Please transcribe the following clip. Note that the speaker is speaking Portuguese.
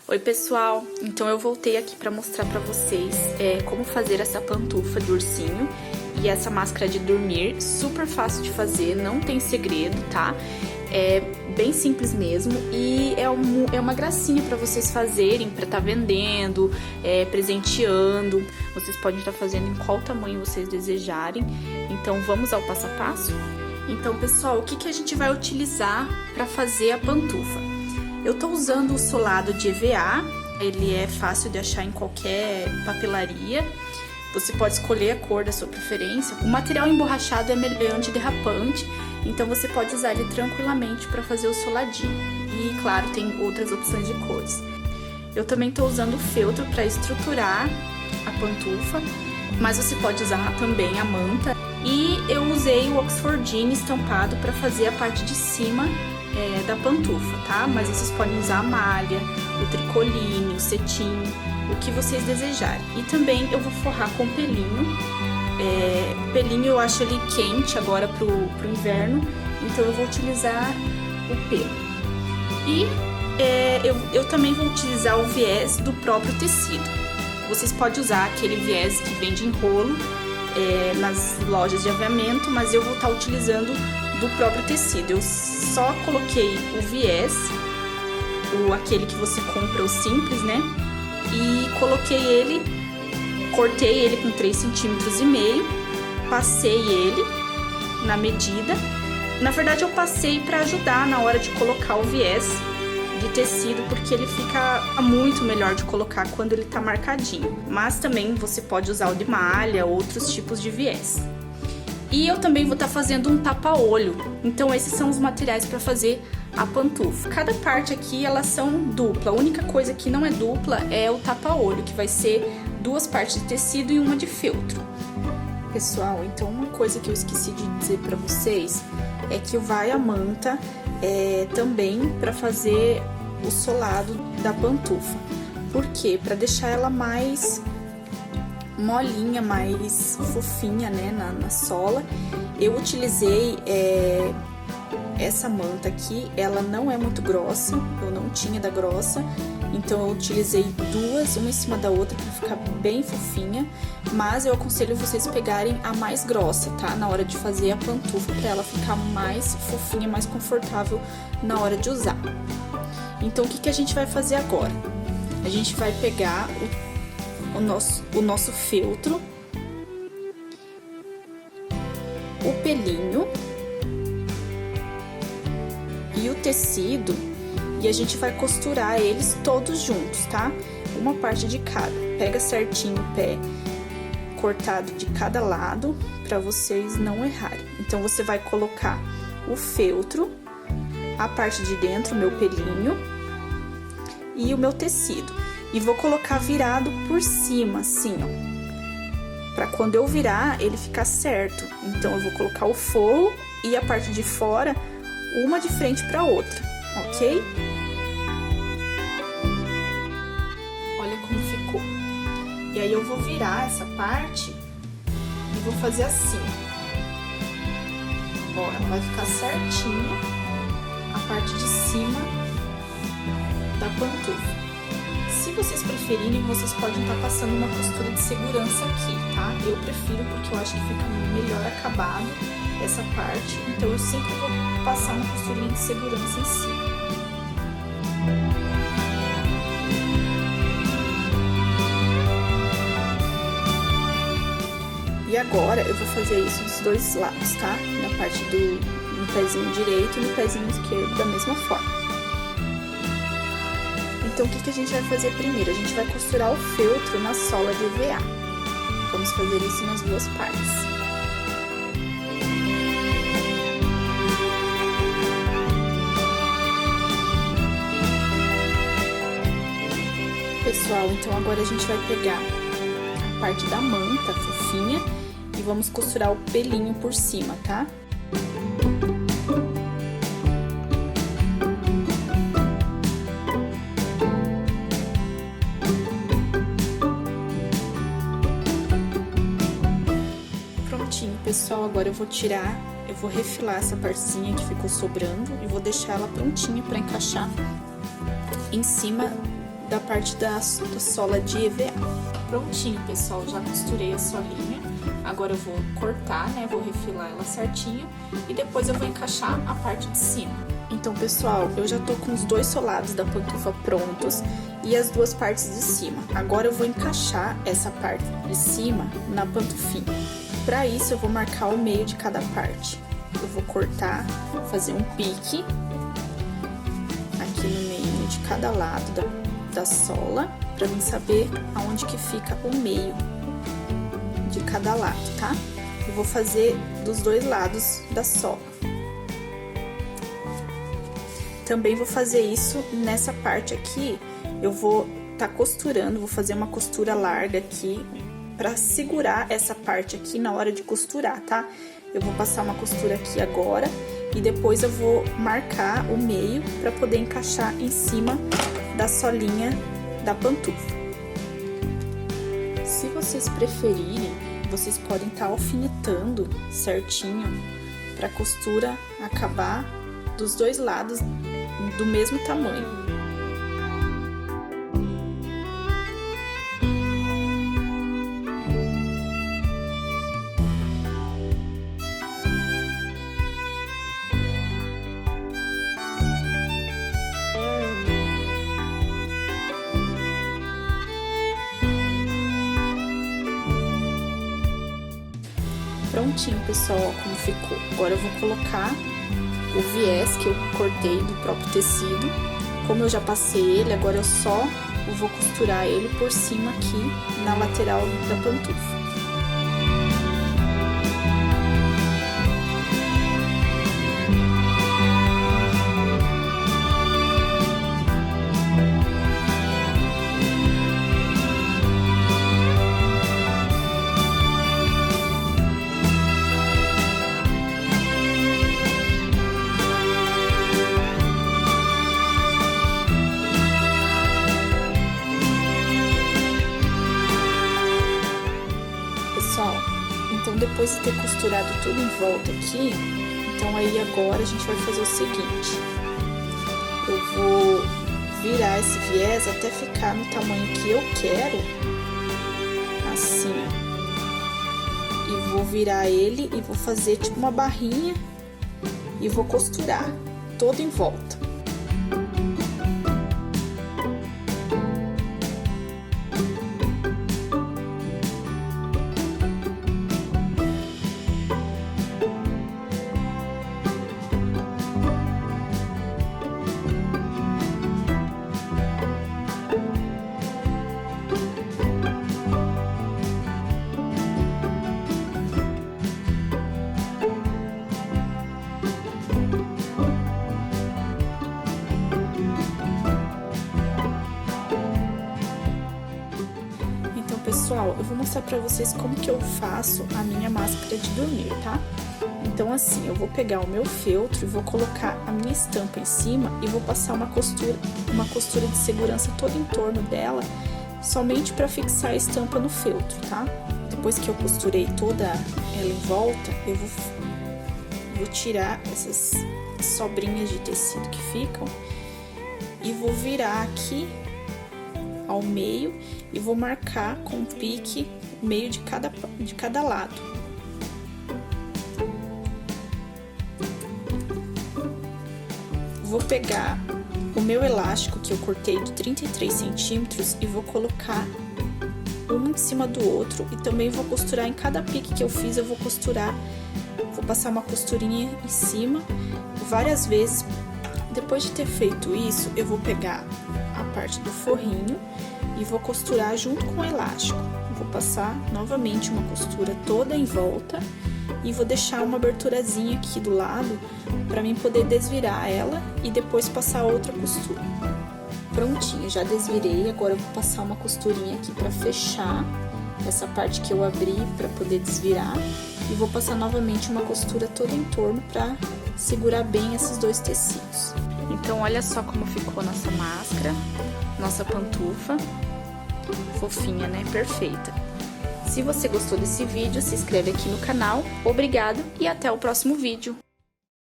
Oi pessoal, então eu voltei aqui para mostrar para vocês como fazer essa pantufa de ursinho e essa máscara de dormir, super fácil de fazer, não tem segredo, tá? É bem simples mesmo e é uma gracinha para vocês fazerem, para estar vendendo, presenteando. Vocês podem estar fazendo em qual tamanho vocês desejarem. Então vamos ao passo a passo? Então pessoal, o que a gente vai utilizar para fazer a pantufa? Eu tô usando o solado de EVA, ele é fácil de achar em qualquer papelaria. Você pode escolher a cor da sua preferência. O material emborrachado é antiderrapante, então você pode usar ele tranquilamente para fazer o soladinho. E claro, tem outras opções de cores. Eu também tô usando o feltro para estruturar a pantufa, mas você pode usar também a manta. E eu usei o Oxfordine estampado para fazer a parte de cima da pantufa, tá? Mas vocês podem usar a malha, o tricoline, o cetim, o que vocês desejarem. E também eu vou forrar com pelinho. O pelinho eu acho ele quente agora pro inverno, então eu vou utilizar o pelo. E eu também vou utilizar o viés do próprio tecido. Vocês podem usar aquele viés que vende em rolo nas lojas de aviamento, mas eu vou estar utilizando do próprio tecido. Eu só coloquei o viés, aquele que você compra, o simples, né? E coloquei ele, cortei ele com 3,5 cm, passei ele na medida. Na verdade eu passei para ajudar na hora de colocar o viés de tecido, porque ele fica muito melhor de colocar quando ele tá marcadinho. Mas também você pode usar o de malha, outros tipos de viés. E eu também vou estar fazendo um tapa-olho. Então esses são os materiais para fazer a pantufa. Cada parte aqui elas são dupla. A única coisa que não é dupla é o tapa-olho, que vai ser 2 partes de tecido e uma de feltro. Pessoal, então uma coisa que eu esqueci de dizer para vocês é que vai a manta também para fazer o solado da pantufa. Por quê? Para deixar ela mais molinha, mais fofinha, né, na sola. Eu utilizei essa manta aqui, ela não é muito grossa, eu não tinha da grossa, então eu utilizei 2, uma em cima da outra para ficar bem fofinha, mas eu aconselho vocês pegarem a mais grossa, tá? Na hora de fazer a pantufa, para ela ficar mais fofinha, mais confortável na hora de usar. Então o que a gente vai fazer agora? A gente vai pegar o nosso feltro, o pelinho e o tecido, e a gente vai costurar eles todos juntos, tá? Uma parte de cada. Pega certinho o pé cortado de cada lado para vocês não errarem. Então você vai colocar o feltro, a parte de dentro, o meu pelinho e o meu tecido. E vou colocar virado por cima, assim, ó. Pra quando eu virar, ele ficar certo. Então, eu vou colocar o forro e a parte de fora, uma de frente pra outra, ok? Olha como ficou. E aí, eu vou virar essa parte e vou fazer assim. Ó, ela vai ficar certinha a parte de cima da pantufa. Se vocês preferirem, vocês podem estar passando uma costura de segurança aqui, tá? Eu prefiro porque eu acho que fica melhor acabado essa parte, então eu sempre vou passar uma costurinha de segurança em cima. E agora eu vou fazer isso dos 2 lados, tá? Na parte no pezinho direito e no pezinho esquerdo da mesma forma. Então, o que a gente vai fazer primeiro? A gente vai costurar o feltro na sola de EVA. Vamos fazer isso nas 2 partes. Pessoal, então agora a gente vai pegar a parte da manta fofinha e vamos costurar o pelinho por cima, tá? Pessoal, agora eu vou refilar essa partezinha que ficou sobrando e vou deixar ela prontinha para encaixar em cima da parte da sola de EVA. Prontinho, pessoal, já costurei a solinha. Agora eu vou cortar, né, vou refilar ela certinho e depois eu vou encaixar a parte de cima. Então, pessoal, eu já tô com os dois solados da pantufa prontos e as duas partes de cima. Agora eu vou encaixar essa parte de cima na pantufinha. Para isso, eu vou marcar o meio de cada parte. Eu vou cortar, fazer um pique aqui no meio de cada lado da sola, para mim saber aonde que fica o meio de cada lado, tá? Eu vou fazer dos dois lados da sola. Também vou fazer isso nessa parte aqui, eu vou tá costurando, vou fazer uma costura larga aqui, pra segurar essa parte aqui na hora de costurar, tá? Eu vou passar uma costura aqui agora, e depois eu vou marcar o meio pra poder encaixar em cima da solinha da pantufa. Se vocês preferirem, vocês podem estar alfinetando certinho pra costura acabar dos dois lados do mesmo tamanho. Prontinho, pessoal, ó, como ficou. Agora eu vou colocar o viés que eu cortei do próprio tecido. Como eu já passei ele, agora eu só vou costurar ele por cima aqui na lateral da pantufa. Então, depois de ter costurado tudo em volta aqui, então aí agora a gente vai fazer o seguinte. Eu vou virar esse viés até ficar no tamanho que eu quero, assim, ó. E vou virar ele e vou fazer tipo uma barrinha e vou costurar todo em volta. Pessoal, eu vou mostrar pra vocês como que eu faço a minha máscara de dormir, tá? Então, assim, eu vou pegar o meu feltro e vou colocar a minha estampa em cima e vou passar uma costura de segurança toda em torno dela, somente pra fixar a estampa no feltro, tá? Depois que eu costurei toda ela em volta, eu vou tirar essas sobrinhas de tecido que ficam e vou virar aqui ao meio e vou marcar com pique o meio de cada lado. Vou pegar o meu elástico que eu cortei de 33 centímetros e vou colocar um em cima do outro e também vou costurar em cada pique que eu fiz, eu vou costurar, vou passar uma costurinha em cima várias vezes. Depois de ter feito isso, eu vou pegar a parte do forrinho e vou costurar junto com o elástico. Vou passar novamente uma costura toda em volta e vou deixar uma aberturazinha aqui do lado para mim poder desvirar ela e depois passar outra costura. Prontinho, já desvirei, agora eu vou passar uma costurinha aqui para fechar essa parte que eu abri para poder desvirar e vou passar novamente uma costura toda em torno para segurar bem esses dois tecidos. Então, olha só como ficou nossa máscara, nossa pantufa, fofinha, né? Perfeita. Se você gostou desse vídeo, se inscreve aqui no canal. Obrigado e até o próximo vídeo.